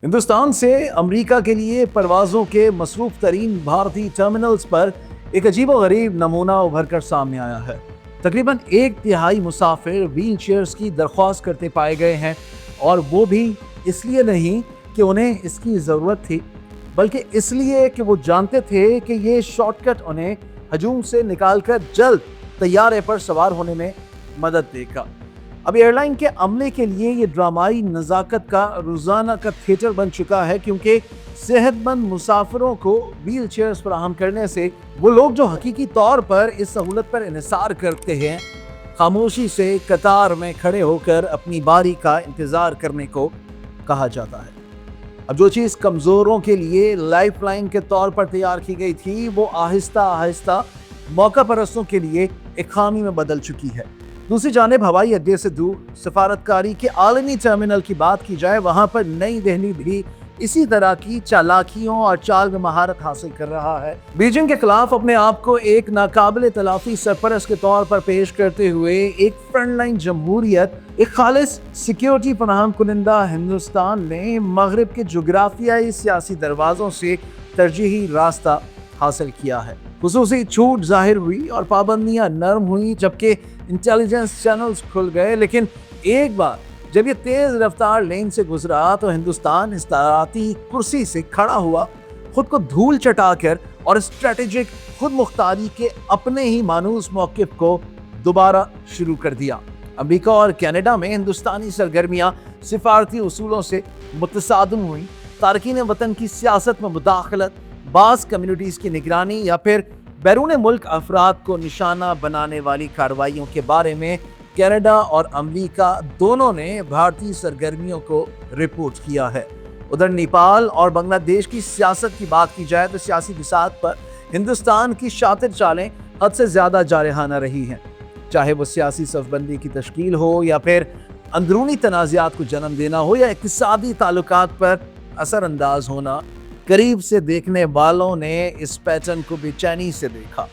हिंदुस्तान से अमेरिका के लिए परवाज़ों के मसरूफ़ तरीन भारतीय टर्मिनल्स पर एक अजीबोगरीब नमूना उभर कर सामने आया है। तकरीबन 1/3 मुसाफिर व्हील चेयर्स की दरख्वास्त करते पाए गए हैं, और वो भी इसलिए नहीं कि उन्हें इसकी ज़रूरत थी, बल्कि इसलिए कि वो जानते थे कि ये शॉर्टकट उन्हें हजूम से निकालकर जल्द तैयारे पर सवार होने में मदद देगा। अब एयरलाइन के अमले के लिए ये ड्रामाई नज़ाकत का रोज़ाना का थिएटर बन चुका है, क्योंकि सेहतमंद मुसाफिरों को व्हील चेयर्स फराहम करने से वो लोग जो हकीकी तौर पर इस सहूलत पर इन्हिसार करते हैं, खामोशी से कतार में खड़े होकर अपनी बारी का इंतज़ार करने को कहा जाता है। अब जो चीज़ कमज़ोरों के लिए लाइफलाइन के तौर पर तैयार की गई थी, वो आहिस्ता आहिस्ता मौका परस्तों के लिए एक खामी में बदल चुकी है। दूसरी जानिब हवाई अड्डे से दूर सफारतकारी के आलमी टर्मिनल की बात की जाए, वहां पर नई दिल्ली भी इसी तरह की चालाकियों और चाल में महारत हासिल कर रहा है। बीजिंग के खिलाफ अपने आप को एक नाकाबिले तलाफी सरपरस्त के तौर पर पेश करते हुए एक फ्रंटलाइन जमहूरियत, एक खालिस सिक्योरिटी फराहम कुनिंदा हिंदुस्तान ने मगरिब के जोग्राफियाई सियासी दरवाज़ों से तरजीही रास्ता हासिल किया है। खुसूसी छूट जाहिर हुई और पाबंदियां नरम हुई, जबकि इंटेलिजेंस चैनल्स खुल गए। लेकिन एक बार जब ये तेज रफ्तार लेन से गुजरा तो हिंदुस्तान इस्ताराती कुर्सी से खड़ा हुआ, खुद को धूल चटाकर और स्ट्रेटेजिक खुद मुख्तारी के अपने ही मानूस मौक़िफ़ को दोबारा शुरू कर दिया। अमेरिका और कनाडा में हिंदुस्तानी सरगर्मियां सिफारती उसूलों से मुतसादम हुई, तारकीन वतन की सियासत में मुदाखलत, बास कम्युनिटीज़ की निगरानी या फिर बैरून मुल्क अफराद को निशाना बनाने वाली कार्रवाइयों के बारे में कनाडा और अमेरिका दोनों ने भारतीय सरगर्मियों को रिपोर्ट किया है। उधर नेपाल और बांग्लादेश की सियासत की बात की जाए तो सियासी बिसात पर हिंदुस्तान की शातिर चालें हद से ज़्यादा जारहाना रही हैं, चाहे वो सियासी सफबंदी की तश्कील हो या फिर अंदरूनी तनाज़ात को जन्म देना हो या इक़्तिसादी ताल्लुकात पर असरअंदाज होना। करीब से देखने वालों ने इस पैटर्न को बेचैनी से देखा।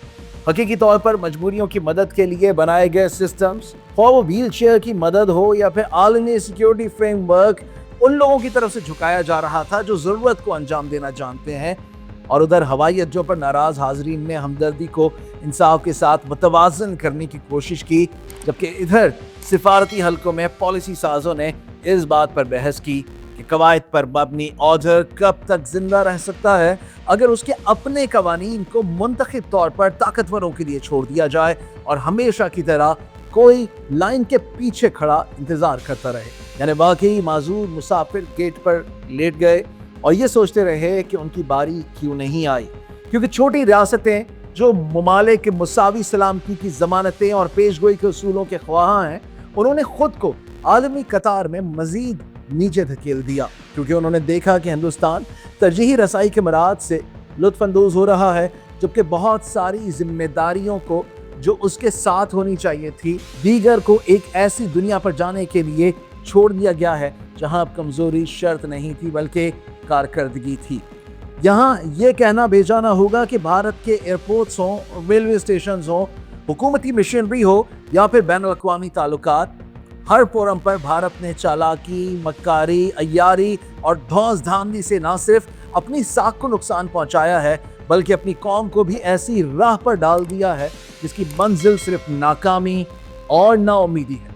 हकीकी तौर पर मजबूरियों की मदद के लिए बनाए गए सिस्टम्स, वो व्हील चेयर की मदद हो या फिर आलमी सिक्योरिटी फ्रेमवर्क, उन लोगों की तरफ से झुकाया जा रहा था जो ज़रूरत को अंजाम देना जानते हैं। और उधर हवाई अड्डों पर नाराज़ हाजरीन ने हमदर्दी को इंसाफ के साथ मुतवाज़न करने की कोशिश की, जबकि इधर सिफारती हलकों में पॉलिसी साजों ने इस बात पर बहस की कि कवायद पर मबनी ऑर्डर कब तक जिंदा रह सकता है अगर उसके अपने कवानीन को मुंतखब तौर पर ताकतवरों के लिए छोड़ दिया जाए और हमेशा की तरह कोई लाइन के पीछे खड़ा इंतजार करता रहे। यानी वाकई माजूर मुसाफिर गेट पर लेट गए और ये सोचते रहे कि उनकी बारी क्यों नहीं आई, क्योंकि छोटी रियासतें जो ममालिक के मुसावी सलामती की ज़मानतें और पेशगोई के उसूलों के ख्वाहां हैं, उन्होंने खुद को आलमी कतार में मजीद नीचे धकेल दिया, क्योंकि उन्होंने देखा कि हिंदुस्तान तरजीही रसाई के मराद से लुत्फ़अंदोज़ हो रहा है, जबकि बहुत सारी जिम्मेदारियों को जो उसके साथ होनी चाहिए थी, दीगर को एक ऐसी दुनिया पर जाने के लिए छोड़ दिया गया है जहां अब कमज़ोरी शर्त नहीं थी बल्कि कारकर्दगी थी। यहाँ ये कहना बेजाना होगा कि भारत के एयरपोर्ट्स हों, रेलवे स्टेशन हों, हुकूमती मशीनरी हो या फिर बैनुल-अक़वामी ताल्लुकात, हर फोरम पर भारत ने चालाकी, मक्कारी, अय्यारी और धौंस धांधली से न सिर्फ अपनी साख को नुकसान पहुंचाया है, बल्कि अपनी कौम को भी ऐसी राह पर डाल दिया है जिसकी मंजिल सिर्फ नाकामी और नाउमीदी है।